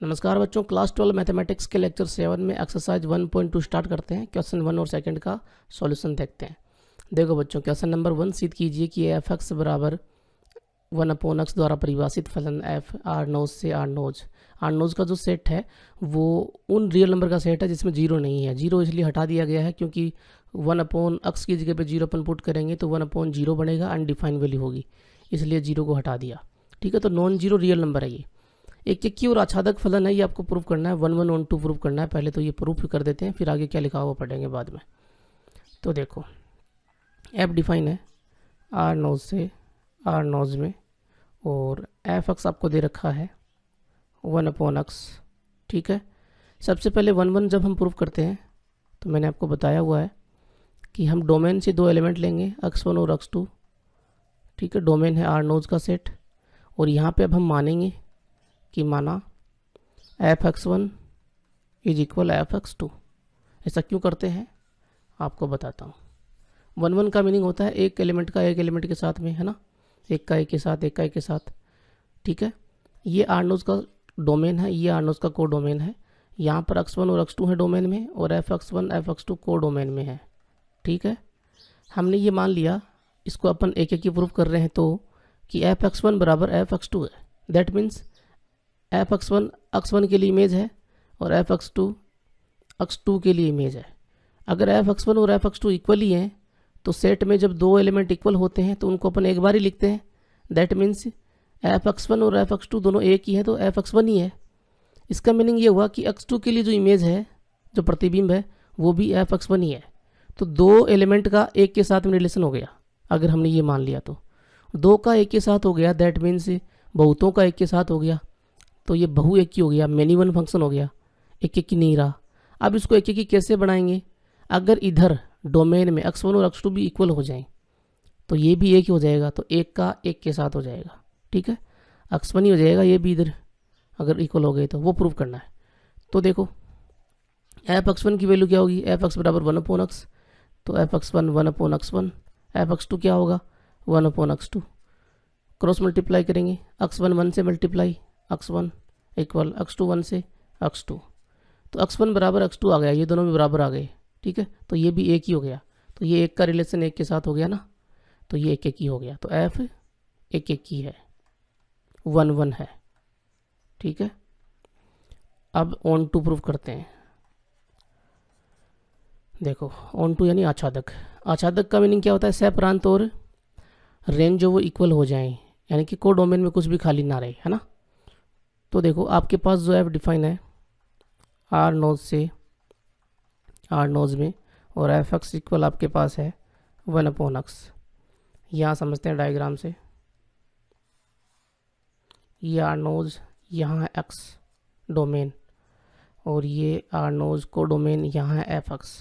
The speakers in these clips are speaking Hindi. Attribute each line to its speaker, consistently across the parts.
Speaker 1: नमस्कार बच्चों, क्लास 12 मैथमेटिक्स के लेक्चर 7 में एक्सरसाइज 1.2 स्टार्ट करते हैं। क्वेश्चन 1 और सेकंड का सॉल्यूशन देखते हैं। देखो बच्चों, क्वेश्चन नंबर 1 सिद्ध कीजिए कि एफ एक्स बराबर 1/x द्वारा परिभाषित फलन एफ आर नोज से आर नोज का जो सेट है वो उन रियल नंबर का सेट है जिसमें जीरो नहीं है। जीरो इसलिए हटा दिया गया है क्योंकि 1/x की जगह पे जीरो अपन पुट करेंगे तो 1/0 बनेगा, अनडिफाइंड वैल्यू होगी, इसलिए जीरो को हटा दिया। ठीक है, तो नॉन जीरो रियल नंबर है ये। एक एक की और आच्छादक फलन है, ये आपको प्रूव करना है। 1 1 1 2 प्रूव करना है। पहले तो ये प्रूफ कर देते हैं, फिर आगे क्या लिखा हुआ पढ़ेंगे बाद में। तो देखो, एफ डिफाइन है आर नोज से आर नोज में, और एफ एक्स आपको दे रखा है 1/x। ठीक है, सबसे पहले 1 1 जब हम प्रूव करते हैं तो मैंने आपको बताया हुआ है कि हम डोमेन से दो एलिमेंट लेंगे, x1 और x2। ठीक है, डोमेन है आर नोज का सेट, और यहाँ पे अब हम मानेंगे कि माना f(x1) इज इक्वल f(x2)। ऐसा क्यों करते हैं आपको बताता हूँ। 1 1 का मीनिंग होता है एक एलिमेंट का एक एलिमेंट के साथ में, है ना, एक का एक के साथ, एक का एक के साथ। ठीक है, ये आर नोज का डोमेन है, ये आर नोज का को डोमेन है। यहाँ पर x1 और x2 है डोमेन में, और f(x1) f(x2) को डोमेन में है। ठीक है, हमने ये मान लिया, इसको अपन एक एक की प्रूफ कर रहे हैं तो कि f(x1) बराबर f(x2) है। दैट मीन्स f(x1) x1 के लिए इमेज है और f(x2) x2 के लिए इमेज है। अगर f(x1) और f(x2) इक्वल ही हैं तो सेट में जब दो एलिमेंट इक्वल होते हैं तो उनको अपन एक बार ही लिखते हैं। दैट मीन्स f(x1) और f(x2) दोनों एक ही है तो f(x1) ही है। इसका मीनिंग ये हुआ कि x2 के लिए जो इमेज है, जो प्रतिबिंब है, वो भी f(x1) ही है। तो दो एलिमेंट का एक के साथ में रिलेशन हो गया। अगर हमने ये मान लिया तो दो का एक के साथ हो गया, दैट मीन्स बहुतों का एक के साथ हो गया, तो ये बहु एक की हो गया, मेनी वन फंक्शन हो गया, एक एक की नहीं रहा। अब इसको एक एक की कैसे बनाएंगे? अगर इधर डोमेन में x1 और x2 भी इक्वल हो जाएं तो ये भी एक ही हो जाएगा, तो एक का एक के साथ हो जाएगा। ठीक है, x1 ही हो जाएगा, ये भी इधर अगर इक्वल हो गए तो वो प्रूव करना है। तो देखो, f(x1) की वैल्यू क्या होगी? f(x) बराबर 1/x, तो f(x1) 1/x1, f(x2) क्या होगा? 1/x2। क्रॉस मल्टीप्लाई करेंगे, x1 1 से मल्टीप्लाई, x1 इक्वल x2 1 से x2, तो x1 बराबर x2 आ गया, ये दोनों भी बराबर आ गए। ठीक है, तो ये भी एक ही हो गया, तो ये एक का रिलेशन एक के साथ हो गया ना, तो ये एक एक ही हो गया, तो f एक एक ही है, 1 1 है। ठीक है, अब ऑन टू प्रूफ करते हैं। देखो, ऑन टू यानी आच्छादक। आच्छादक का मीनिंग क्या होता है? सह प्रांत और रेंज जो वो इक्वल हो जाएं, यानी कि को डोमेन में कुछ भी खाली ना रहे, है ना। तो देखो, आपके पास जो एफ डिफाइन है आर नोज से आर नोज में, और एफ एक्स इक्वल आपके पास है 1/x। यहाँ समझते हैं डायग्राम से, ये आर नोज, यहाँ है एक्स डोमेन, और ये आर नोज को डोमेन, यहाँ है एफ एक्स।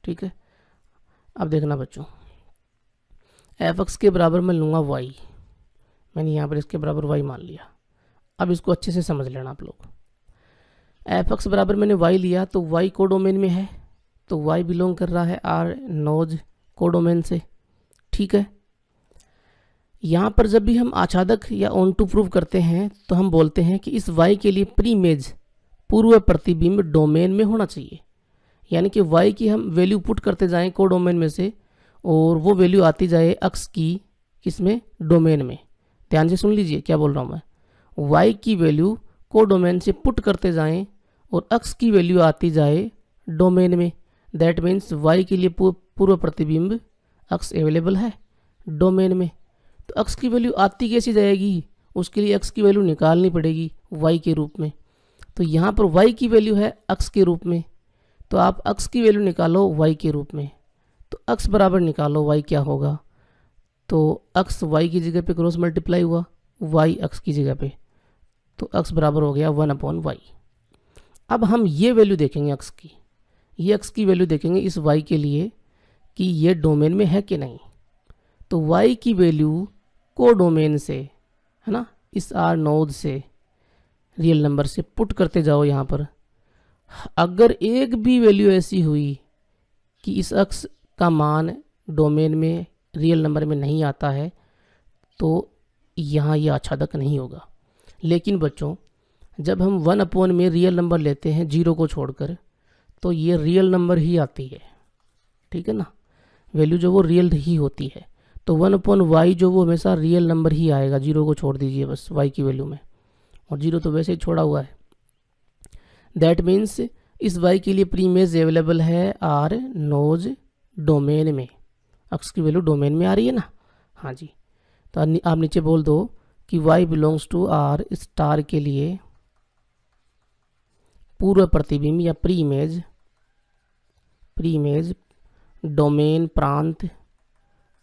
Speaker 1: ठीक है, अब देखना बच्चों, एफ एक्स के बराबर मैं लूँगा वाई, मैंने यहाँ पर इसके बराबर वाई मान लिया। अब इसको अच्छे से समझ लेना आप लोग। एफ एक्स बराबर मैंने वाई लिया तो वाई को डोमेन में है, तो वाई बिलोंग कर रहा है आर नोज को डोमेन से। ठीक है, यहाँ पर जब भी हम आच्छादक या ऑन टू प्रूव करते हैं तो हम बोलते हैं कि इस वाई के लिए प्री इमेज, पूर्व प्रतिबिंब डोमेन में होना चाहिए। यानी कि वाई की हम वैल्यू पुट करते जाएं को डोमेन में से, और वो वैल्यू आती जाए एक्स की किसमें? डोमेन में। ध्यान से सुन लीजिए क्या बोल रहा हूँ मैं। y की वैल्यू को डोमेन से पुट करते जाएं और x की वैल्यू आती जाए डोमेन में। दैट मीन्स y के लिए पूर्व प्रतिबिंब x अवेलेबल है डोमेन में, तो x की वैल्यू आती कैसी जाएगी? उसके लिए x की वैल्यू निकालनी पड़ेगी y के रूप में। तो यहाँ पर y की वैल्यू है x के रूप में, तो आप x की वैल्यू निकालो y के रूप में, तो x बराबर निकालो y क्या होगा? तो x y की जगह पे क्रॉस मल्टीप्लाई हुआ, y x की जगह पे, तो x बराबर हो गया 1/y। अब हम ये वैल्यू देखेंगे x की, ये x की वैल्यू देखेंगे इस y के लिए कि ये डोमेन में है कि नहीं। तो y की वैल्यू को डोमेन से, है ना, इस आर नोड से रियल नंबर से पुट करते जाओ यहाँ पर। अगर एक भी वैल्यू ऐसी हुई कि इस x का मान डोमेन में रियल नंबर में नहीं आता है तो यहाँ ये आच्छादक नहीं होगा। लेकिन बच्चों, जब हम 1 अपॉन में रियल नंबर लेते हैं 0 को छोड़कर, तो ये रियल नंबर ही आती है, ठीक है ना, वैल्यू जो वो रियल ही होती है। तो 1 अपॉन वाई जो वो हमेशा रियल नंबर ही आएगा, 0 को छोड़ दीजिए बस वाई की वैल्यू में, और 0 तो वैसे ही छोड़ा हुआ है। दैट मीन्स इस वाई के लिए प्री इमेज अवेलेबल है आर नोज डोमेन में, अक्स की वैल्यू डोमेन में आ रही है ना, हाँ जी। तो आप नीचे बोल दो कि y belongs to R star के लिए पूर्व प्रतिबिंब या प्री इमेज डोमेन प्रांत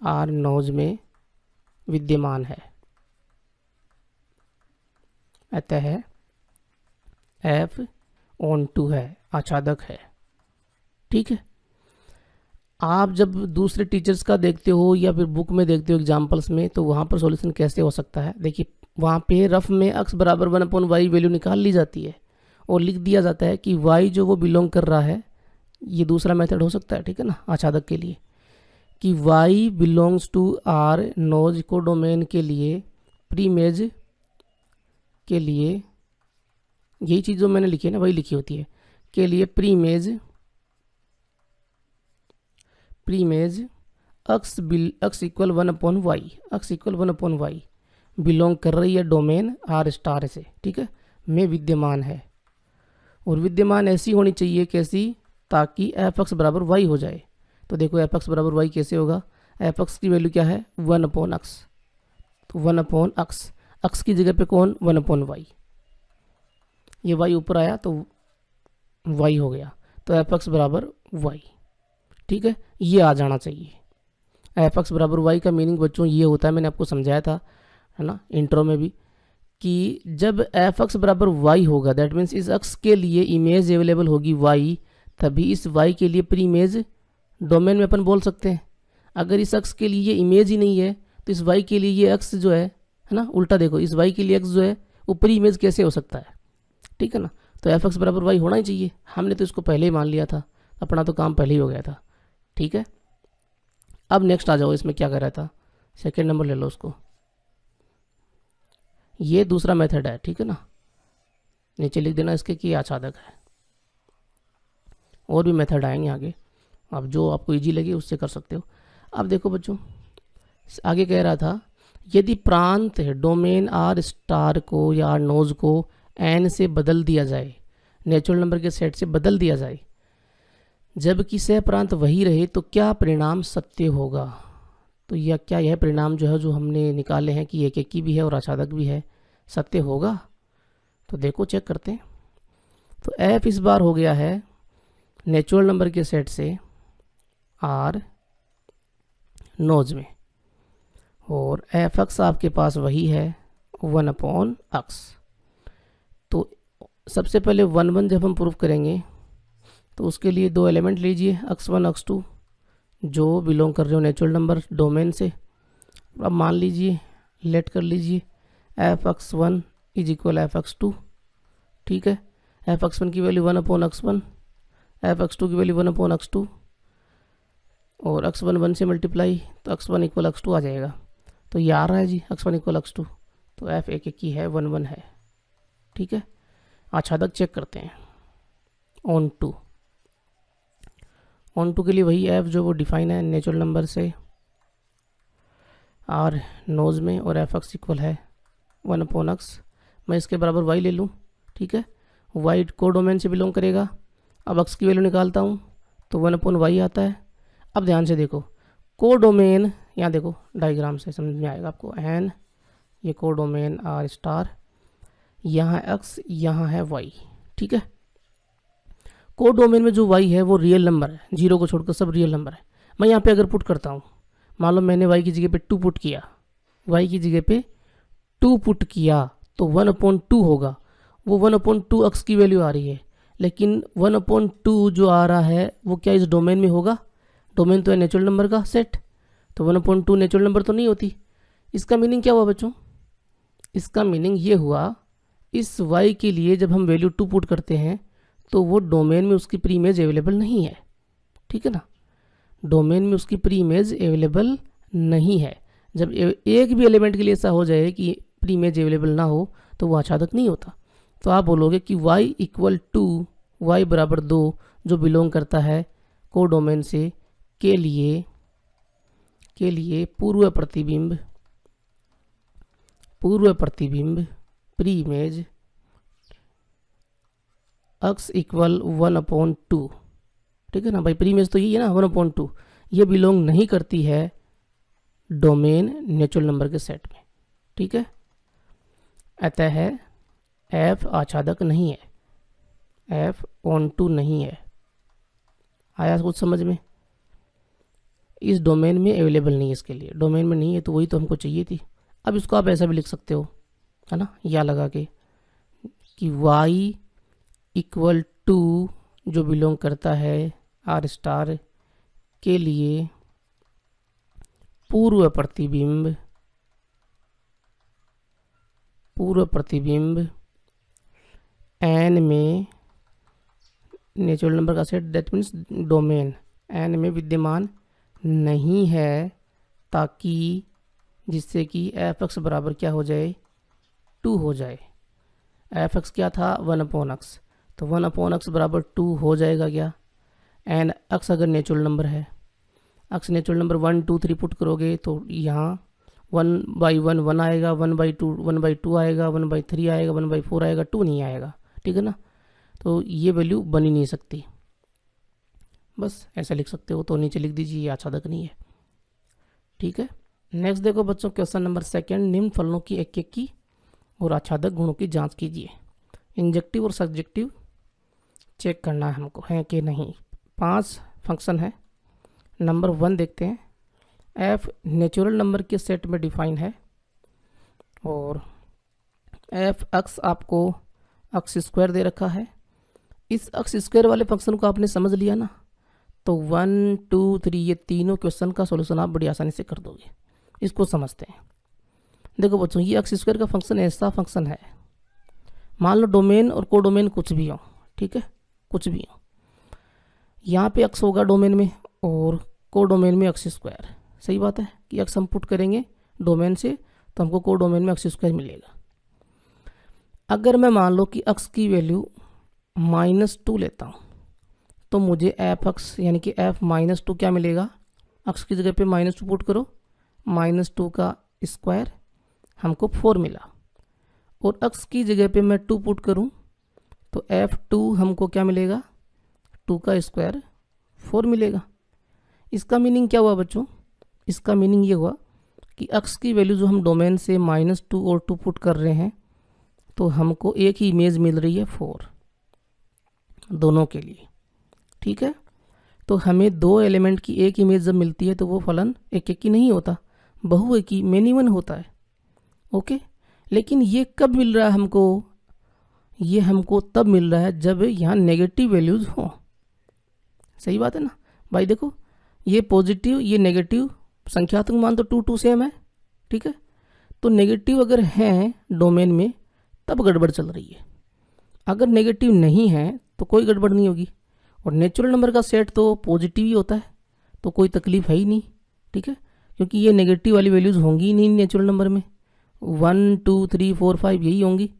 Speaker 1: आर नोज में विद्यमान है, अतः f ऑन टू है, आच्छादक है, ठीक है। आप जब दूसरे टीचर्स का देखते हो या फिर बुक में देखते हो एग्जाम्पल्स में, तो वहाँ पर सॉल्यूशन कैसे हो सकता है, देखिए वहाँ पे रफ में x बराबर 1 अपॉन वाई वैल्यू निकाल ली जाती है और लिख दिया जाता है कि y जो वो बिलोंग कर रहा है, ये दूसरा मेथड हो सकता है, ठीक है ना, आच्छादक के लिए, कि y बिलोंग्स टू आर नोज को डोमेन के लिए प्री इमेज के लिए, यही चीज़ जो मैंने लिखी है ना वही लिखी होती है, के लिए pre image X equal 1 upon Y, X equal 1 upon Y belong कर रही है डोमेन आर स्टार से, ठीक है, में विद्यमान है। और विद्यमान ऐसी होनी चाहिए कैसी, ताकि एफ एक्स बराबर वाई हो जाए। तो देखो एफ एक्स बराबर वाई कैसे होगा, एफ एक्स की वैल्यू क्या है 1 अपॉन एक्स, तो 1 अपॉन एक्स, एक्स की जगह पे कौन 1 अपॉन वाई, ये वाई ऊपर आया तो वाई हो गया, तो एफ एक्स बराबर वाई, ठीक है, ये आ जाना चाहिए। एफ एक्स बराबर वाई का मीनिंग बच्चों ये होता है, मैंने आपको समझाया था, है ना, इंट्रो में भी, कि जब एफ एक्स बराबर वाई होगा दैट मीन्स इस एक्स के लिए इमेज अवेलेबल होगी वाई, तभी इस वाई के लिए प्री इमेज डोमेन में अपन बोल सकते हैं। अगर इस एक्स के लिए ये इमेज ही नहीं है तो इस वाई के लिए ये एक्स जो है ना, उल्टा देखो, इस वाई के लिए एक्स जो है वो प्री इमेज कैसे हो सकता है, ठीक है ना। तो एफ एक्स बराबर वाई होना ही चाहिए, हमने तो इसको पहले ही मान लिया था, अपना तो काम पहले ही हो गया था, ठीक है। अब नेक्स्ट आ जाओ, इसमें क्या कर रहा था, सेकेंड नंबर ले लो उसको, ये दूसरा मेथड है, ठीक है ना, नीचे लिख देना इसके कि आच्छादक है। और भी मेथड आएंगे आगे, आप जो आपको इजी लगे उससे कर सकते हो। अब देखो बच्चों, आगे कह रहा था यदि प्रांत डोमेन आर स्टार को या आर नोज को एन से बदल दिया जाए, नेचुरल नंबर के सेट से बदल दिया जाए, जबकि सह प्रांत वही रहे, तो क्या परिणाम सत्य होगा। तो यह क्या यह परिणाम जो है जो हमने निकाले हैं कि एक की भी है और आच्छादक भी है, सत्य होगा। तो देखो चेक करते हैं। तो एफ इस बार हो गया है नेचुरल नंबर के सेट से आर नोज में, और एफ एक्स आपके पास वही है 1 अपॉन एक्स। तो सबसे पहले 1 1 जब हम प्रूव करेंगे तो उसके लिए दो एलिमेंट लीजिए x1 x2 जो बिलोंग कर रहे हो नेचुरल नंबर डोमेन से। अब मान लीजिए लेट कर लीजिए F X one is equal F X two, ठीक है, एफ एक्स वन की value 1 upon x1, F X two की वैल्यू 1 अपॉन x2, और x1 1 से मल्टीप्लाई तो x1 इक्वल x2 आ जाएगा। तो ये आ रहा है जी x1 इक्वल x2, तो एफ एक की है 1 1 है, ठीक है। आच्छादक चेक करते हैं ऑन टू के लिए वही एफ जो वो डिफाइन है नेचुरल नंबर से आर नोज में, और एफ एक्स इक्वल है 1 अपॉन एक्स। मैं इसके बराबर वाई ले लूँ, ठीक है, वाई को डोमेन से बिलोंग करेगा। अब एक्स की वैल्यू निकालता हूँ तो 1 अपॉन वाई आता है। अब ध्यान से देखो को डोमेन, यहाँ देखो डायग्राम से समझ में आएगा आपको, एन ये को डोमेन आर स्टार, यहाँ एक्स यहाँ है वाई, ठीक है। को डोमेन में जो y है वो रियल नंबर है, 0 को छोड़कर सब रियल नंबर है। मैं यहाँ पे अगर पुट करता हूँ, मान लो मैंने y की जगह पे 2 पुट किया, y की जगह पे 2 पुट किया तो 1 अपॉन 2 होगा। वो 1 अपॉन 2 x की वैल्यू आ रही है, लेकिन 1 अपॉन 2 जो आ रहा है वो क्या इस डोमेन में होगा, डोमेन तो है नेचुरल नंबर का सेट, तो 1 अपॉन 2 नेचुरल नंबर तो नहीं होती। इसका मीनिंग क्या हुआ बच्चों, इसका मीनिंग ये हुआ इस y के लिए जब हम वैल्यू 2 पुट करते हैं तो वो डोमेन में उसकी प्री इमेज अवेलेबल नहीं है, ठीक है ना, डोमेन में उसकी प्री इमेज अवेलेबल नहीं है। जब एक भी एलिमेंट के लिए ऐसा हो जाए कि प्री इमेज अवेलेबल ना हो तो वो आच्छादक नहीं होता। तो आप बोलोगे कि y इक्वल टू y बराबर 2 जो बिलोंग करता है कोडोमेन से के लिए पूर्व प्रतिबिंब प्री इमेज x इक्वल 1/2। ठीक है ना भाई, प्री इमेज तो यही है ना 1/2। ये बिलोंग नहीं करती है डोमेन नेचुरल नंबर के सेट में। ठीक है, अतः f आच्छादक नहीं है, f ऑन टू नहीं है। आया कुछ समझ में? इस डोमेन में अवेलेबल नहीं है, इसके लिए डोमेन में नहीं है, तो वही तो हमको चाहिए थी। अब इसको आप ऐसा भी लिख सकते हो, है ना, या लगा के कि y इक्वल टू जो बिलोंग करता है आर स्टार के लिए पूर्व प्रतिबिंब एन में नेचुरल नंबर का set, that means domain N में विद्यमान नहीं है, ताकि जिससे कि एफ एक्स बराबर क्या हो जाए, 2 हो जाए। एफ एक्स क्या था 1/x, तो 1/x बराबर 2 हो जाएगा क्या। एंड एक्स अगर नेचुरल नंबर है, एक्स नेचुरल नंबर 1 2 3 पुट करोगे तो यहाँ 1/1 1 आएगा, 1/2 1/2 आएगा, 1/3 आएगा, 1/4 आएगा, 2 नहीं आएगा। ठीक है ना, तो ये वैल्यू बन ही नहीं सकती। बस ऐसा लिख सकते हो, तो नीचे लिख दीजिए ये आच्छादक नहीं है। ठीक है, नेक्स्ट देखो बच्चों, क्वेश्चन नंबर 2, निम्न फलनों की एक और आच्छादक गुणों की जांच कीजिए। इंजेक्टिव और सब्जेक्टिव चेक करना है हमको, है कि नहीं। 5 फंक्शन है। नंबर 1 देखते हैं। f नेचुरल नंबर के सेट में डिफाइन है, और f x आपको x स्क्वायर दे रखा है। इस x स्क्वायर वाले फंक्शन को आपने समझ लिया ना, तो 1 2 3 ये तीनों क्वेश्चन का सॉल्यूशन आप बड़ी आसानी से कर दोगे। इसको समझते हैं। देखो बच्चों, ये x स्क्वायर का फंक्शन ऐसा फंक्शन है, मान लो डोमेन और कोडोमेन कुछ भी हो, ठीक है, कुछ भी हो। यहाँ पे x होगा डोमेन में और कोडोमेन में x स्क्वायर। सही बात है कि x हम पुट करेंगे डोमेन से तो हमको कोडोमेन में x स्क्वायर मिलेगा। अगर मैं मान लो कि x की वैल्यू -2 लेता हूँ, तो मुझे f(x) यानी कि f-2 क्या मिलेगा। x की जगह पे -2 पुट करो, -2 का स्क्वायर हमको 4 मिला, और x की जगह पे मैं 2 पुट करूं तो f2 हमको क्या मिलेगा, 2 का स्क्वायर 4 मिलेगा। इसका मीनिंग क्या हुआ बच्चों, इसका मीनिंग ये हुआ कि x की वैल्यू जो हम डोमेन से -2 और 2 पुट कर रहे हैं, तो हमको एक ही इमेज मिल रही है 4 दोनों के लिए। ठीक है, तो हमें 2 एलिमेंट की एक इमेज जब मिलती है तो वो फलन एक की नहीं होता, बहुएकी मेनी वन होता है। ओके, लेकिन ये कब मिल रहा है हमको, ये हमको तब मिल रहा है जब यहाँ नेगेटिव वैल्यूज़ हो। सही बात है ना भाई। देखो, ये पॉजिटिव ये नेगेटिव संख्यात्मक मान तो 2 2 सेम है। ठीक है, तो नेगेटिव अगर हैं डोमेन में तब गड़बड़ चल रही है, अगर नेगेटिव नहीं है तो कोई गड़बड़ नहीं होगी। और नेचुरल नंबर का सेट तो पॉजिटिव ही होता है, तो कोई तकलीफ है ही नहीं। ठीक है, क्योंकि ये नेगेटिव वाली वैल्यूज़ होंगी ही नहीं नेचुरल नंबर में। 1 2 3 4 5 यही होंगी,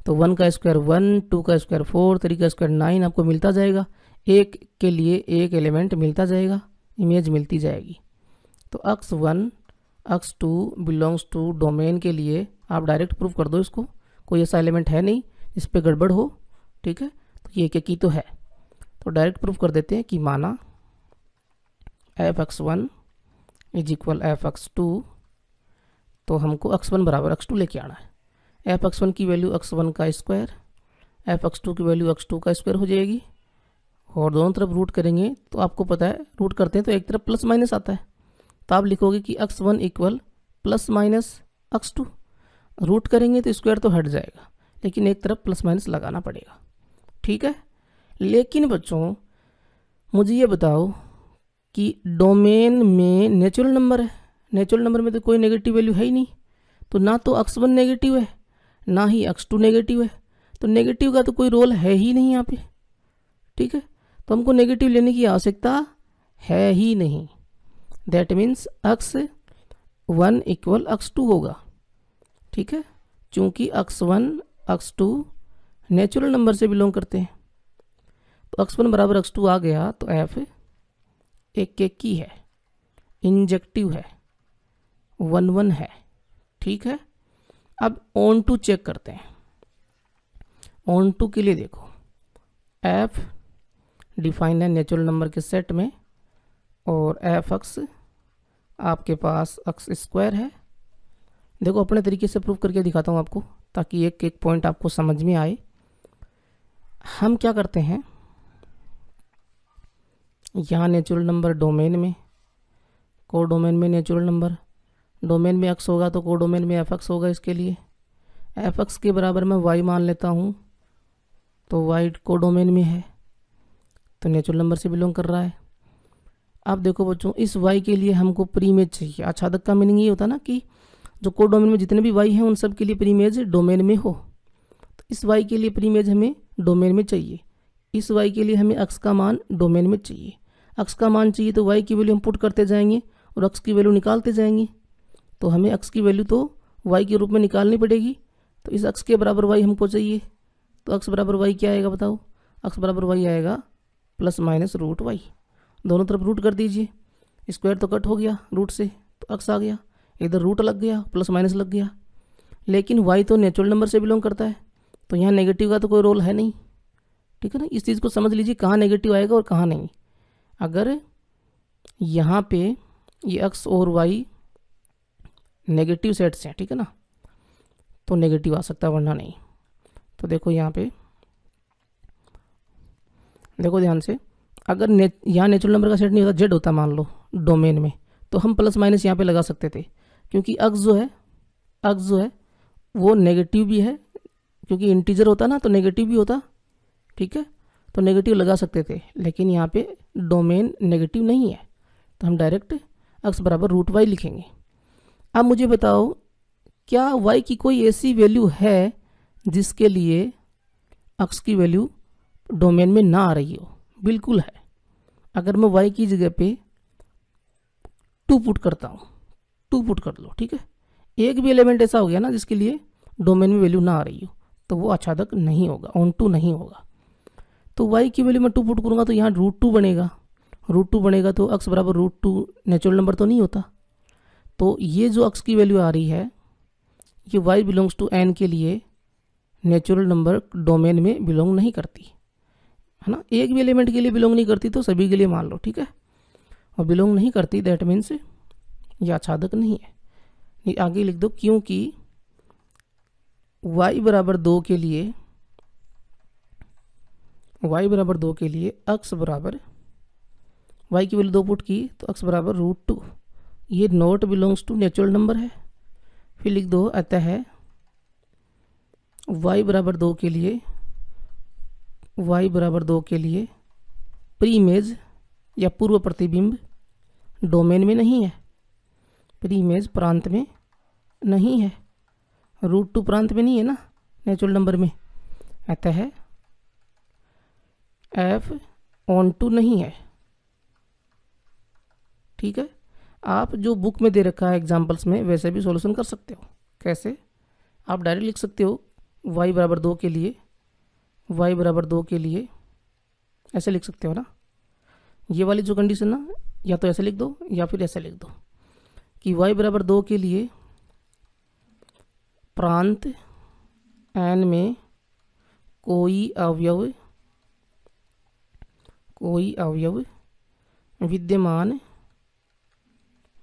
Speaker 1: तो 1 का स्क्वायर 1, 2 का स्क्वायर 4, 3 का स्क्वायर 9 आपको मिलता जाएगा। एक के लिए एक एलिमेंट मिलता जाएगा, इमेज मिलती जाएगी। तो x1 x2 belongs to domain के लिए आप डायरेक्ट प्रूफ कर दो इसको, कोई ऐसा एलिमेंट है नहीं इस पर गड़बड़ हो। ठीक है, तो ये एक ही तो है, तो डायरेक्ट प्रूफ कर देते हैं कि माना f(x1) इज इक्वल f(x2), तो हमको x1 बराबर x2 लेके आना है। f(x1) की वैल्यू x1 का स्क्वायर, f(x2) की वैल्यू x2 का स्क्वायर हो जाएगी, और दोनों तरफ रूट करेंगे तो आपको पता है रूट करते हैं तो एक तरफ प्लस माइनस आता है, तो आप लिखोगे कि x1 equal plus minus x2। Root करेंगे तो स्क्वायर तो हट जाएगा, लेकिन एक तरफ प्लस माइनस लगाना पड़ेगा। ठीक है, लेकिन बच्चों मुझे ये बताओ कि डोमेन में नेचुरल नंबर है, नेचुरल नंबर में तो कोई नेगेटिव वैल्यू है ही नहीं, तो ना तो x1 नेगेटिव है ना ही x2 नेगेटिव है, तो नेगेटिव का तो कोई रोल है ही नहीं यहाँ पे। ठीक है, तो हमको नेगेटिव लेने की आवश्यकता है ही नहीं। That means x1 equal x2 होगा। ठीक है, चूंकि x1 x2 नेचुरल नंबर से बिलोंग करते हैं। तो x1 बराबर x2 आ गया तो f एक की है, इंजेक्टिव है, 1 है, ठीक है। अब ऑन टू चेक करते हैं। ऑन टू के लिए देखो f डिफाइन है नेचुरल नंबर के सेट में और एफ एक्स आपके पास एक्स स्क्वायर है। देखो अपने तरीके से प्रूव करके दिखाता हूँ आपको ताकि एक एक पॉइंट आपको समझ में आए। हम क्या करते हैं, यहाँ नेचुरल नंबर डोमेन में, को डोमेन में नेचुरल नंबर, डोमेन में एक्स होगा तो को डोमेन में एफ एक्स होगा। इसके लिए एफ एक्स के बराबर मैं वाई मान लेता हूँ तो वाई को डोमेन में है तो नेचुरल नंबर से बिलोंग कर रहा है। अब देखो बच्चों इस y के लिए हमको प्रीमेज चाहिए। आच्छादक का मीनिंग ये होता है ना कि जो को डोमेन में जितने भी y हैं उन सब के लिए प्रीमेज डोमेन में हो। तो इस y के लिए प्रीमेज हमें डोमेन में चाहिए। इस y के लिए हमें x का मान डोमेन में चाहिए। x का मान चाहिए तो y की वैल्यू हम पुट करते जाएंगे और x की वैल्यू निकालते जाएंगे। तो हमें x की वैल्यू तो y के रूप में निकालनी पड़ेगी। तो इस x के बराबर y हमको चाहिए तो x बराबर y क्या आएगा बताओ। x बराबर y आएगा प्लस माइनस रूट y। दोनों तरफ रूट कर दीजिए, स्क्वायर तो कट हो गया रूट से तो x आ गया, इधर रूट लग गया प्लस माइनस लग गया। लेकिन y तो नेचुरल नंबर से बिलोंग करता है तो यहाँ नेगेटिव का तो कोई रोल है नहीं, ठीक है ना। इस चीज़ को समझ लीजिए कहाँ नेगेटिव आएगा और कहाँ नहीं। अगर यहाँ पे ये x और y नेगेटिव सेट्स हैं, ठीक है ना, तो नेगेटिव आ सकता है वरना नहीं। तो देखो यहाँ पे देखो ध्यान से, अगर यहाँ नेचुरल नंबर का सेट नहीं होता, जेड होता मान लो डोमेन में, तो हम प्लस माइनस यहाँ पे लगा सकते थे क्योंकि x जो है वो नेगेटिव भी है क्योंकि इंटीजर होता ना तो नेगेटिव भी होता, ठीक है। तो नेगेटिव लगा सकते थे लेकिन यहाँ पे डोमेन नेगेटिव नहीं है तो हम डायरेक्ट x बराबर रूट वाई लिखेंगे। अब मुझे बताओ क्या y की कोई ऐसी वैल्यू है जिसके लिए x की वैल्यू डोमेन में ना आ रही हो? बिल्कुल है। अगर मैं y की जगह पे 2 पुट करता हूँ, 2 पुट कर लो, ठीक है। एक भी एलिमेंट ऐसा हो गया ना जिसके लिए डोमेन में वैल्यू ना आ रही हो तो वो आच्छादक नहीं होगा, ऑन टू नहीं होगा। तो y की वैल्यू मैं 2 पुट करूँगा तो यहाँ रूट 2 बनेगा, रूट 2 बनेगा तो x बराबर रूट 2 नेचुरल नंबर तो नहीं होता। तो ये जो x की वैल्यू आ रही है ये y बिलोंग्स टू n के लिए नेचुरल नंबर डोमेन में बिलोंग नहीं करती है ना। एक भी एलिमेंट के लिए बिलोंग नहीं करती तो सभी के लिए मान लो, ठीक है। और बिलोंग नहीं करती दैट मीन्स ये आच्छादक नहीं है। ये आगे लिख दो क्योंकि y बराबर 2 के लिए x बराबर y की वैल्यू 2 पुट की तो x बराबर रूट 2, ये not belongs to natural number है। फिर लिख दो अतः y बराबर 2 के लिए प्रीमेज या पूर्व प्रतिबिंब डोमेन में नहीं है, प्रीमेज प्रांत में नहीं है, रूट 2 प्रांत में नहीं है ना नेचुरल नंबर में, अतः f ऑन टू नहीं है, ठीक है। आप जो बुक में दे रखा है एग्जाम्पल्स में वैसे भी सॉल्यूशन कर सकते हो। कैसे? आप डायरेक्ट लिख सकते हो y बराबर 2 के लिए ऐसे लिख सकते हो ना। ये वाली जो कंडीशन ना या तो ऐसे लिख दो या फिर ऐसे लिख दो कि y बराबर 2 के लिए प्रांत n में कोई अवयव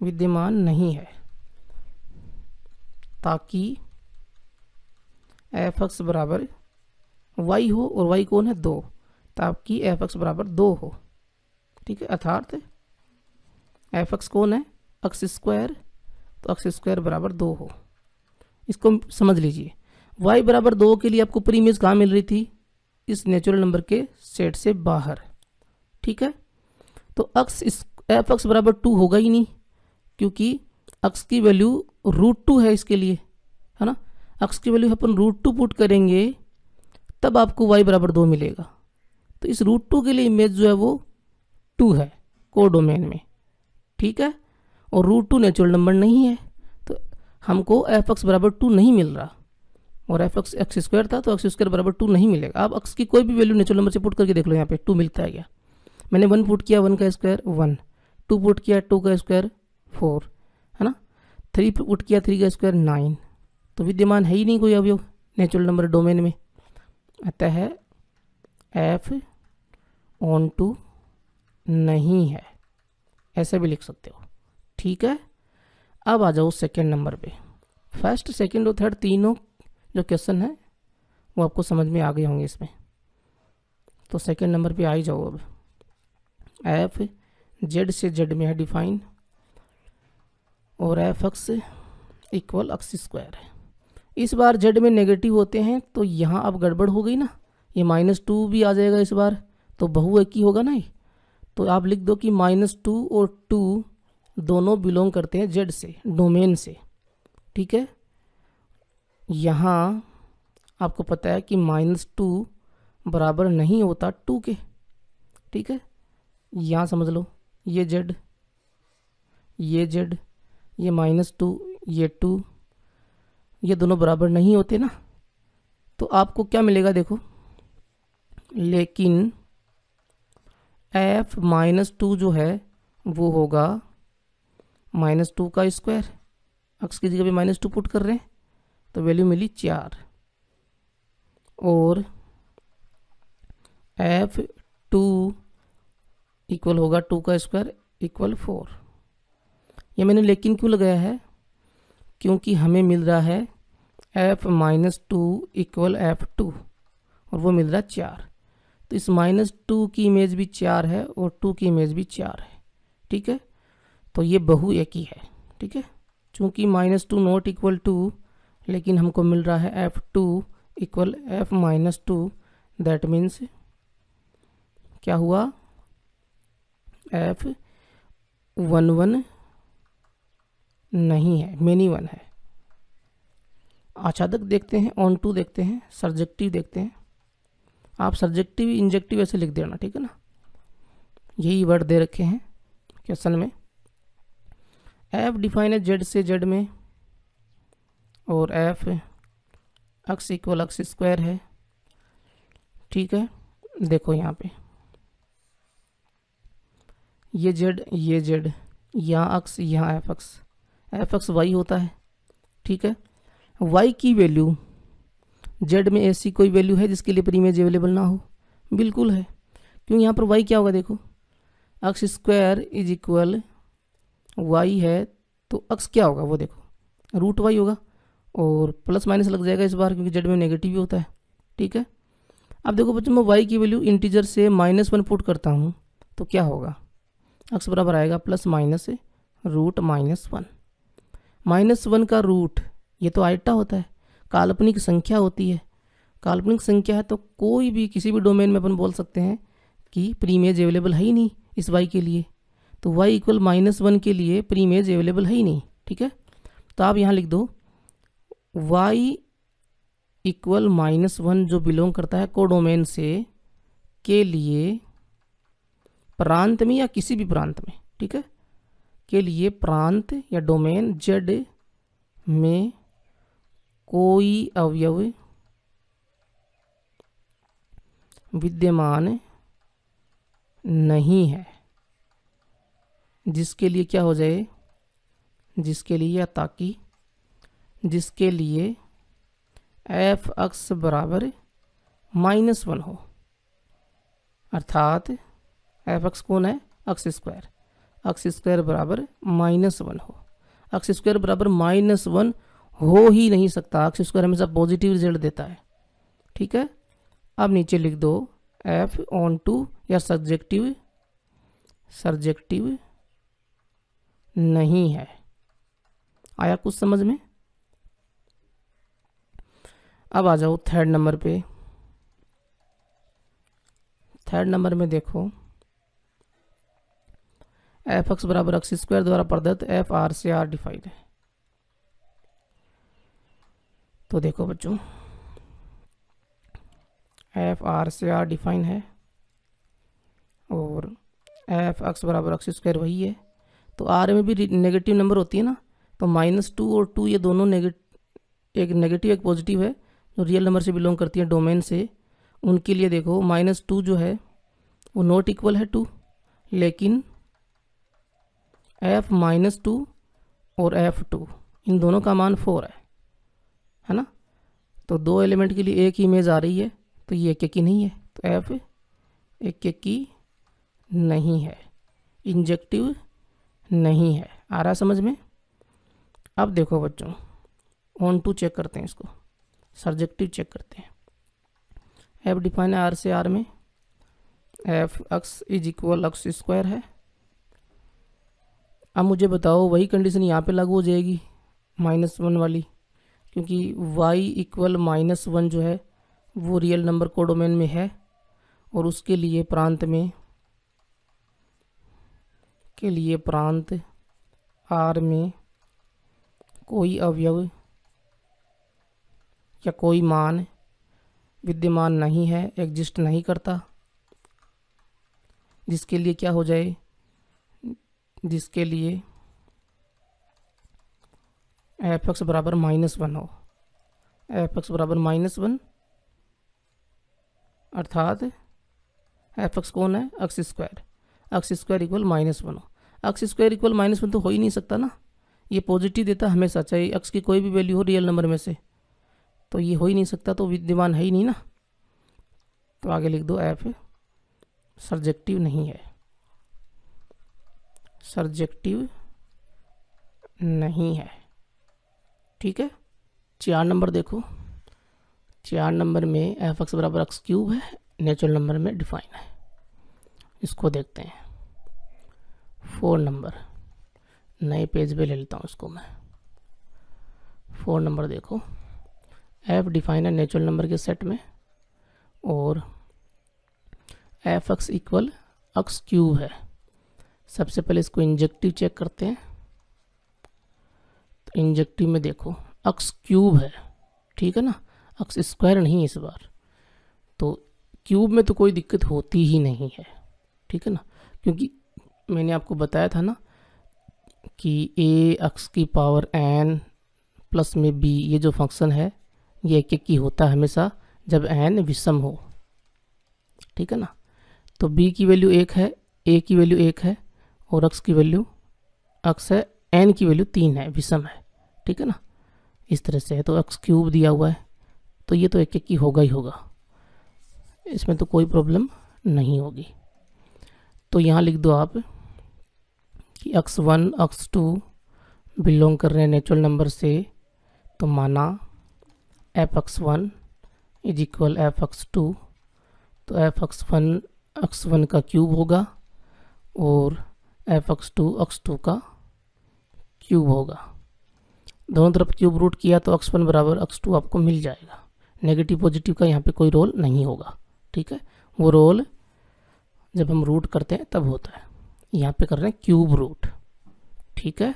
Speaker 1: विद्यमान नहीं है ताकि एफ एक्स बराबर y हो और y कौन है 2, ताकि एफ एक्स बराबर 2 हो, ठीक है। अर्थात एफ एक्स कौन है एक्स स्क्वायर, तो एक्स स्क्वायर बराबर 2 हो। इसको समझ लीजिए। y बराबर 2 के लिए आपको प्रीमेज कहाँ मिल रही थी? इस नेचुरल नंबर के सेट से बाहर, ठीक है। तो एफ एक्स बराबर 2 होगा ही नहीं क्योंकि x की वैल्यू रूट 2 है इसके लिए, है ना। x की वैल्यू अपन रूट 2 पुट करेंगे तब आपको y बराबर 2 मिलेगा। तो इस रूट 2 के लिए इमेज जो है वो 2 है को डोमेन में, ठीक है। और रूट 2 नेचुरल नंबर नहीं है तो हमको एफ एक्स बराबर 2 नहीं मिल रहा। और एफ एक्स एक्स स्क्वायर था तो एक्स स्क्वायर बराबर 2 नहीं मिलेगा। आप एक्स की कोई भी वैल्यू नेचुरल नंबर से पुट करके देख लो, यहाँ पे 2 मिलता है क्या? मैंने 1 पुट किया, 1 का स्क्वायर 1, 2 पुट किया 2 का स्क्वायर 4, है ना, 3 पुट किया 3 का स्क्वायर 9। तो विद्यमान है ही नहीं कोई अवयव नेचुरल नंबर डोमेन में, अतः एफ ऑन टू नहीं है, ऐसे भी लिख सकते हो। ठीक है, अब आ जाओ सेकेंड नंबर पे। फर्स्ट सेकेंड और थर्ड तीनों जो क्वेश्चन है वो आपको समझ में आ गए होंगे इसमें। तो सेकेंड नंबर पे आ ही जाओ। अब एफ जेड से जेड में है डिफाइन और F x equal x square है। इस बार जेड में नेगेटिव होते हैं तो यहाँ अब गड़बड़ हो गई ना, ये -2 भी आ जाएगा इस बार, तो बहुएकी होगा ना ये। तो आप लिख दो कि -2 और 2 दोनों बिलोंग करते हैं जेड से, डोमेन से। ठीक है, यहाँ आपको पता है कि -2 बराबर नहीं होता 2 के। ठीक है, यहाँ समझ लो ये जेड, ये जेड, ये -2, ये 2, ये दोनों बराबर नहीं होते ना। तो आपको क्या मिलेगा देखो, लेकिन f -2 जो है वो होगा -2 का स्क्वायर। एक्स की जगह पे -2 पुट कर रहे हैं तो वैल्यू मिली 4, और f2 इक्वल होगा 2 का स्क्वायर इक्वल 4। ये मैंने लेकिन क्यों लगाया है, क्योंकि हमें मिल रहा है f -2 इक्वल f2 और वो मिल रहा है 4। तो इस -2 की इमेज भी 4 है और 2 की इमेज भी 4 है। ठीक है, तो ये बहु एक ही है। ठीक है, चूंकि -2 नॉट इक्वल 2, लेकिन हमको मिल रहा है f2 equal f -2, that means क्या हुआ, f 1 1 नहीं है, मेनी 1 है। आच्छादक देखते हैं, ऑन टू देखते हैं, सर्जेक्टिव देखते हैं। आप सर्जेक्टिव इंजेक्टिव ऐसे लिख देना, ठीक है ना, यही वर्ड दे रखे हैं क्वेश्चन में। एफ डिफाइन है जेड से जेड में और F x equal x square है। ठीक है, देखो यहाँ पे ये जेड, ये जेड, यहाँ एक्स, यहाँ एफ एक्स वाई होता है। ठीक है, वाई की वैल्यू जेड में ऐसी कोई वैल्यू है जिसके लिए प्रीमेज अवेलेबल ना हो? बिल्कुल है, क्यों, यहाँ पर वाई क्या होगा देखो, X square is equal Y है, तो एक्स क्या होगा वो देखो रूट वाई होगा, और प्लस माइनस लग जाएगा इस बार क्योंकि जेड में नेगेटिव भी होता है। ठीक है, अब देखो बच्चों, मैं वाई की वैल्यू इंटीजर से -1 पुट करता हूँ तो क्या होगा, एक्स बराबर आएगा प्लस माइनस रूट -1। -1 का रूट ये तो आइटा होता है, काल्पनिक संख्या होती है। काल्पनिक संख्या है तो कोई भी किसी भी डोमेन में अपन बोल सकते हैं कि प्रीमेज अवेलेबल है ही नहीं इस वाई के लिए, तो y इक्वल -1 के लिए प्रीमेज अवेलेबल है ही नहीं। ठीक है, तो आप यहाँ लिख दो y इक्वल -1 जो बिलोंग करता है कोडोमेन से के लिए प्रांत में या किसी भी प्रांत में, ठीक है, के लिए प्रांत या डोमेन z में कोई अवयव विद्यमान नहीं है, जिसके लिए क्या हो जाए, जिसके लिए या ताकि जिसके लिए एफ एक्स बराबर -1 हो, अर्थात एफ एक्स कौन है, एक्स स्क्वायर बराबर -1 हो। एक्स स्क्वायर बराबर -1 हो ही नहीं सकता, एक्स स्क्वायर हमेशा पॉजिटिव रिजल्ट देता है। ठीक है, अब नीचे लिख दो एफ ऑन टू या सब्जेक्टिव नहीं है। आया कुछ समझ में? अब आ जाओ थर्ड नंबर पे। थर्ड नंबर में देखो एफ एक्स बराबर एक्स स्क्वायर द्वारा प्रदत्त एफ आर से आर डिफाइंड है। तो देखो बच्चों, एफ आर से आर डिफाइन है और एफ एक्स बराबर एक्स स्क्वायर वही है। तो आर में भी नेगेटिव नंबर होती है ना, तो -2 और 2 ये दोनों एक नेगेटिव एक पॉजिटिव है, जो रियल नंबर से बिलोंग करती हैं डोमेन से, उनके लिए देखो -2 जो है वो नॉट इक्वल है 2, लेकिन f-2 और f2 इन दोनों का मान 4 है ना। तो दो एलिमेंट के लिए एक ही इमेज आ रही है, तो ये एक की नहीं है, तो f एक की नहीं है, इंजेक्टिव नहीं है। आ रहा है समझ में। अब देखो बच्चों, ऑन टू चेक करते हैं, इसको सर्जेक्टिव चेक करते हैं। एफ डिफाइन है आर से आर में, F x is equal x square है। अब मुझे बताओ वही कंडीशन यहाँ पे लागू हो जाएगी -1 वाली, क्योंकि y इक्वल -1 जो है वो रियल नंबर कोडोमेन में है, और उसके लिए प्रांत R में कोई अवयव या कोई मान विद्यमान नहीं है, एग्जिस्ट नहीं करता, जिसके लिए क्या हो जाए, जिसके लिए एफ एक्स बराबर -1 हो। एफ एक्स बराबर -1 अर्थात एफ एक्स कौन है, x square. X square equal -1 हो। एक्स स्क्वायर इक्वल -1 तो हो ही नहीं सकता ना, ये पॉजिटिव देता हमेशा, चाहे एक्स की कोई भी वैल्यू हो रियल नंबर में से, तो ये हो ही नहीं सकता, तो विद्यमान है ही नहीं ना। तो आगे लिख दो एफ सर्जेक्टिव नहीं है, सर्जेक्टिव नहीं है। ठीक है। 4 नंबर देखो, 4 नंबर में एफ एक्स बराबर एक्स क्यूब है, नेचुरल नंबर में डिफाइन है। इसको देखते हैं। 4 नंबर नए पेज पे ले लेता हूँ इसको मैं। 4 नंबर देखो, एफ डिफाइन है नेचुरल नंबर के सेट में, और F x equal x cube है। सबसे पहले इसको इंजेक्टिव चेक करते हैं। तो इंजेक्टिव में देखो एक्स क्यूब है, ठीक है ना, एक्स स्क्वायर नहीं इस बार, तो क्यूब में तो कोई दिक्कत होती ही नहीं है, ठीक है ना, क्योंकि मैंने आपको बताया था ना कि ए एक्स की पावर n प्लस में b, ये जो फंक्शन है ये एक की होता है हमेशा जब n विषम हो, ठीक है ना। तो b की वैल्यू 1 है, a की वैल्यू 1 है, और x की वैल्यू x है, n की वैल्यू 3 है, विषम है, ठीक है ना। इस तरह से है, तो x क्यूब दिया हुआ है, तो ये तो एक की होगा ही होगा, इसमें तो कोई प्रॉब्लम नहीं होगी। तो यहाँ लिख दो आप कि x1 x2 बिलोंग कर रहे हैं नेचुरल नंबर से, तो माना f(x1) इज इक्वल f(x2), तो f(x1) का क्यूब होगा और f(x2) x2 का क्यूब होगा। दोनों तरफ क्यूब रूट किया तो x1 बराबर x2 आपको मिल जाएगा। नेगेटिव पॉजिटिव का यहाँ पे कोई रोल नहीं होगा, ठीक है। वो रोल जब हम रूट करते हैं तब होता है, यहाँ पे कर रहे हैं क्यूब रूट, ठीक है।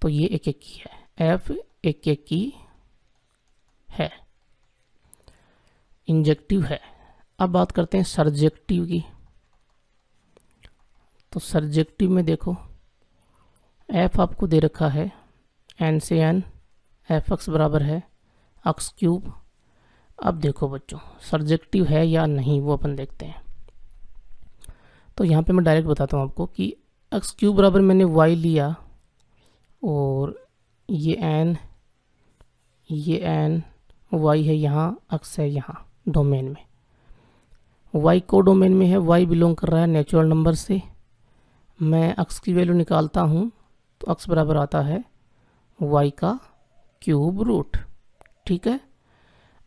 Speaker 1: तो ये एक की है, एफ एक की है, इंजेक्टिव है। अब बात करते हैं सर्जेक्टिव की। तो सर्जेक्टिव में देखो एफ आपको दे रखा है n से n, एफ एक्स बराबर है एक्स क्यूब। अब देखो बच्चों सर्जेक्टिव है या नहीं वो अपन देखते हैं। तो यहाँ पे मैं डायरेक्ट बताता हूँ आपको कि एक्स क्यूब बराबर मैंने y लिया, और ये n y है यहाँ, x है यहाँ डोमेन में, y को डोमेन में है, y बिलोंग कर रहा है नेचुरल नंबर से। मैं x की वैल्यू निकालता हूँ तो x बराबर आता है y का क्यूब रूट, ठीक है।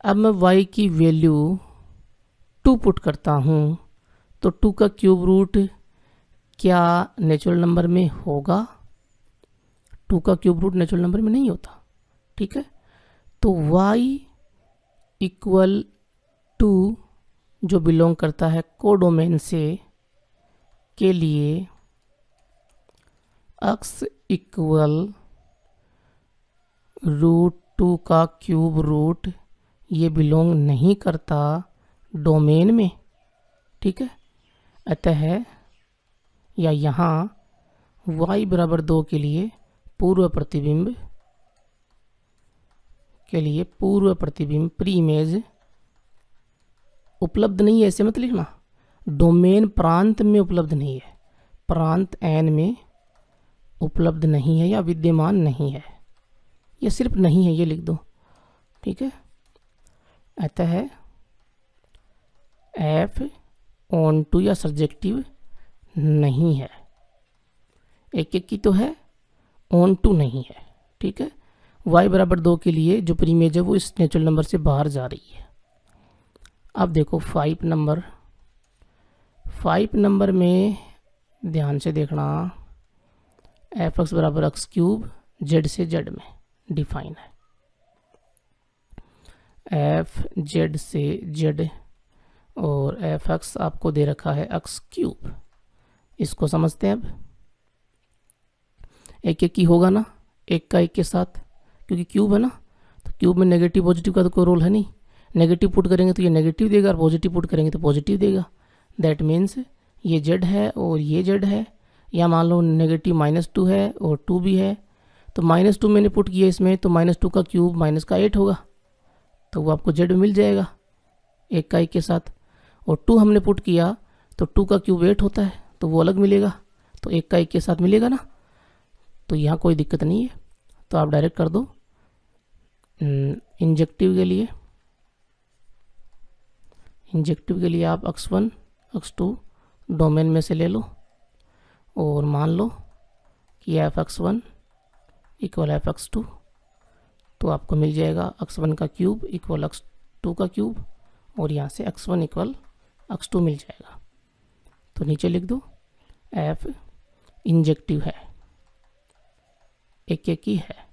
Speaker 1: अब मैं y की वैल्यू 2 पुट करता हूँ, तो 2 का क्यूब रूट क्या नेचुरल नंबर में होगा? 2 का क्यूब रूट नेचुरल नंबर में नहीं होता, ठीक है। तो y इक्वल 2 जो बिलोंग करता है कोडोमेन से के लिए x इक्वल √2 का क्यूब रूट ये बिलोंग नहीं करता डोमेन में, ठीक है। अतः या यहाँ y बराबर 2 के लिए पूर्व प्रतिबिंब के लिए पूर्व प्रतिबिंब प्री इमेज उपलब्ध नहीं है, ऐसे मत लिखना। डोमेन प्रांत में उपलब्ध नहीं है, प्रांत एन में उपलब्ध नहीं है या विद्यमान नहीं है, ये सिर्फ नहीं है, ये लिख दो, ठीक है। अतः एफ ऑन टू या सब्जेक्टिव नहीं है, एक एक की तो है, ऑन टू नहीं है, ठीक है। y बराबर 2 के लिए जो प्रीमेज है वो इस नेचुरल नंबर से बाहर जा रही है। अब देखो 5 नंबर में ध्यान से देखना, एफ एक्स बराबर एक्स क्यूब जेड से जेड में डिफाइन है, एफ जेड से जेड और एफ एक्स आपको दे रखा है एक्स क्यूब। इसको समझते हैं अब, एक एक की होगा ना, एक का एक के साथ, क्योंकि क्यूब है ना, तो क्यूब में नेगेटिव पॉजिटिव का तो कोई रोल है नहीं, नेगेटिव पुट करेंगे तो ये नेगेटिव देगा और पॉजिटिव पुट करेंगे तो पॉजिटिव देगा। दैट मीन्स ये जेड है और ये जेड है, या मान लो नेगेटिव -2 है और 2 भी है, तो -2 मैंने पुट किया इसमें, तो -2 का क्यूब माइनस का 8 होगा, तो वो आपको जेड में मिल जाएगा एक का एक के साथ। और 2 हमने पुट किया तो 2 का क्यूब 8 होता है, तो वो अलग मिलेगा, तो एक का एक के साथ मिलेगा ना, तो यहाँ कोई दिक्कत नहीं है। तो आप डायरेक्ट कर दो इंजेक्टिव के लिए आप x1 x2 डोमेन में से ले लो और मान लो कि F x1 equal F x2, तो आपको मिल जाएगा x1 का क्यूब इक्वल x2 का क्यूब, और यहाँ से x1 इक्वल x2 मिल जाएगा। तो नीचे लिख दो एफ इंजेक्टिव है, एक एक ही है।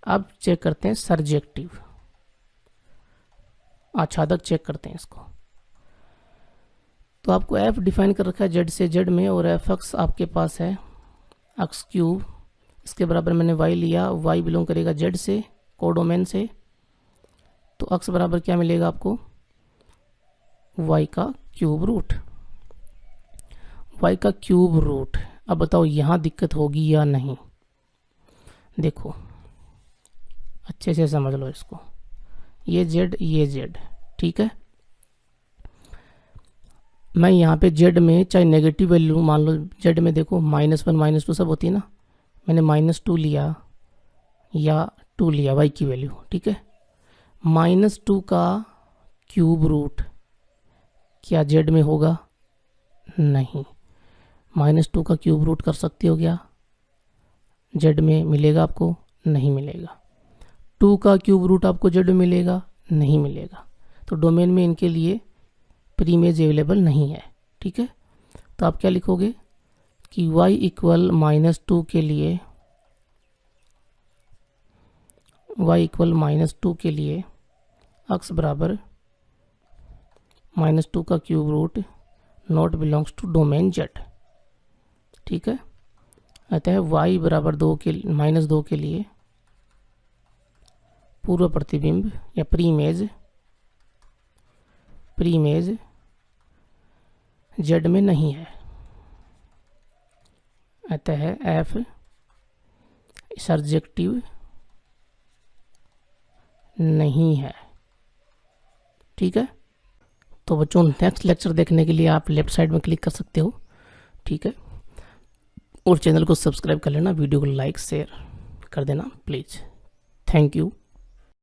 Speaker 1: अब चेक करते हैं सर्जेक्टिव, आच्छादक चेक करते हैं इसको। तो आपको एफ डिफाइन कर रखा है जेड से जेड में, और एफ एक्स आपके पास है एक्स क्यूब, इसके बराबर मैंने वाई लिया, वाई बिलोंग करेगा जेड से, कोडोमेन से, तो एक्स बराबर क्या मिलेगा आपको, वाई का क्यूब रूट, वाई का क्यूब रूट। अब बताओ यहाँ दिक्कत होगी या नहीं, देखो अच्छे से समझ लो इसको, ये जेड, ठीक है। मैं यहाँ पे जेड में चाहे नेगेटिव वैल्यू मान लो, जेड में देखो -1 -2 सब होती है ना, मैंने -2 लिया या 2 लिया वाई की वैल्यू, ठीक है। -2 का क्यूब रूट क्या जेड में होगा, नहीं। -2 का क्यूब रूट कर सकते हो क्या जेड में, मिलेगा आपको, नहीं मिलेगा। 2 का क्यूब रूट आपको जेड में मिलेगा, नहीं मिलेगा। तो डोमेन में इनके लिए प्रीमेज अवेलेबल नहीं है, ठीक है। तो आप क्या लिखोगे कि y इक्वल -2 के लिए, x बराबर -2 का cube root not belongs to domain Z, ठीक है। अतः y बराबर -2 के लिए पूर्व प्रतिबिंब या प्रीमेज जेड में नहीं है, अतः एफ सर्जेक्टिव नहीं है, ठीक है। तो बच्चों नेक्स्ट लेक्चर देखने के लिए आप लेफ्ट साइड में क्लिक कर सकते हो, ठीक है, और चैनल को सब्सक्राइब कर लेना, वीडियो को लाइक शेयर कर देना प्लीज़। Thank you.